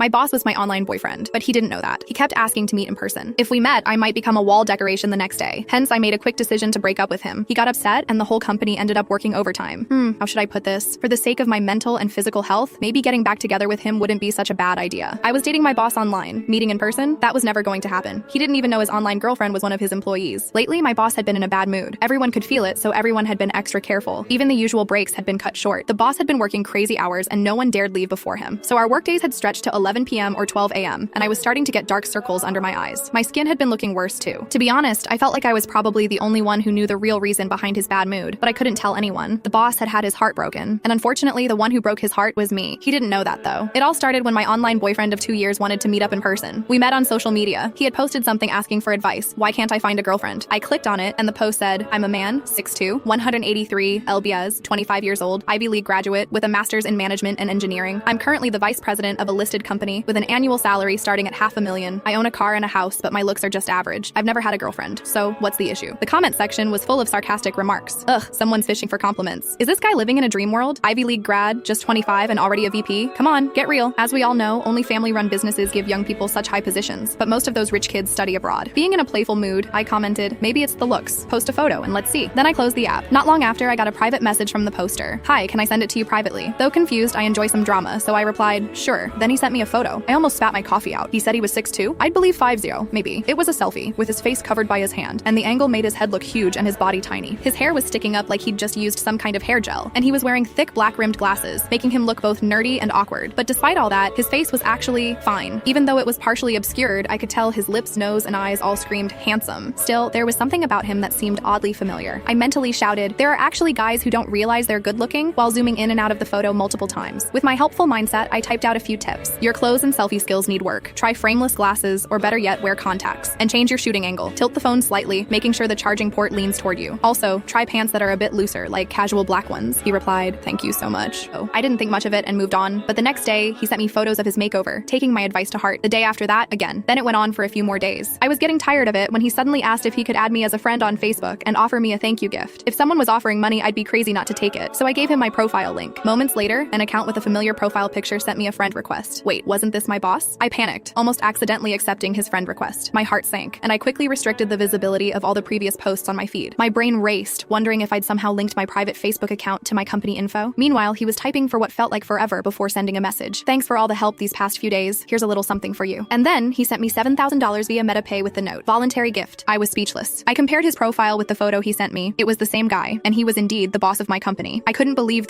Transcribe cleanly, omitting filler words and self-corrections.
My boss was my online boyfriend, but he didn't know that. He kept asking to meet in person. If we met, I might become a wall decoration the next day. Hence, I made a quick decision to break up with him. He got upset, and the whole company ended up working overtime. How should I put this? For the sake of my mental and physical health, maybe getting back together with him wouldn't be such a bad idea. I was dating my boss online. Meeting in person? That was never going to happen. He didn't even know his online girlfriend was one of his employees. Lately, my boss had been in a bad mood. Everyone could feel it, so everyone had been extra careful. Even the usual breaks had been cut short. The boss had been working crazy hours, and no one dared leave before him. So our workdays had stretched to 11 p.m. or 12 a.m., and I was starting to get dark circles under my eyes. My skin had been looking worse too. To be honest, I felt like I was probably the only one who knew the real reason behind his bad mood, but I couldn't tell anyone. The boss had had his heart broken, and unfortunately, the one who broke his heart was me. He didn't know that though. It all started when my online boyfriend of 2 years wanted to meet up in person. We met on social media. He had posted something asking for advice. Why can't I find a girlfriend? I clicked on it, and the post said, I'm a man, 6'2", 183 lbs, 25 years old, Ivy League graduate with a master's in management and engineering. I'm currently the vice president of a listed company with an annual salary starting at $500,000. I own a car and a house, but my looks are just average. I've never had a girlfriend. So what's the issue? The comment section was full of sarcastic remarks. Ugh, someone's fishing for compliments. Is this guy living in a dream world? Ivy League grad, just 25 and already a VP? Come on, get real. As we all know, only family-run businesses give young people such high positions, but most of those rich kids study abroad. Being in a playful mood, I commented, maybe it's the looks. Post a photo and let's see. Then I closed the app. Not long after, I got a private message from the poster. Hi, can I send it to you privately? Though confused, I enjoy some drama, so I replied, sure. Then he sent me a photo. I almost spat my coffee out. He said he was 6'2". I'd believe 5'0", maybe. It was a selfie, with his face covered by his hand, and the angle made his head look huge and his body tiny. His hair was sticking up like he'd just used some kind of hair gel, and he was wearing thick black-rimmed glasses, making him look both nerdy and awkward. But despite all that, his face was actually fine. Even though it was partially obscured, I could tell his lips, nose, and eyes all screamed handsome. Still, there was something about him that seemed oddly familiar. I mentally shouted, there are actually guys who don't realize they're good-looking, while zooming in and out of the photo multiple times. With my helpful mindset, I typed out a few tips. Your clothes and selfie skills need work. Try frameless glasses, or better yet, wear contacts. And change your shooting angle. Tilt the phone slightly, making sure the charging port leans toward you. Also, try pants that are a bit looser, like casual black ones. He replied, thank you so much. Oh, I didn't think much of it and moved on, but the next day, he sent me photos of his makeover, taking my advice to heart. The day after that, again. Then it went on for a few more days. I was getting tired of it when he suddenly asked if he could add me as a friend on Facebook and offer me a thank you gift. If someone was offering money, I'd be crazy not to take it, so I gave him my profile link. Moments later, an account with a familiar profile picture sent me a friend request. Wait, wasn't this my boss? I panicked, almost accidentally accepting his friend request. My heart sank, and I quickly restricted the visibility of all the previous posts on my feed. My brain raced, wondering if I'd somehow linked my private Facebook account to my company info. Meanwhile, he was typing for what felt like forever before sending a message. Thanks for all the help these past few days. Here's a little something for you. And then he sent me $7,000 via MetaPay with the note, voluntary gift. I was speechless. I compared his profile with the photo he sent me. It was the same guy, and he was indeed the boss of my company. I couldn't believe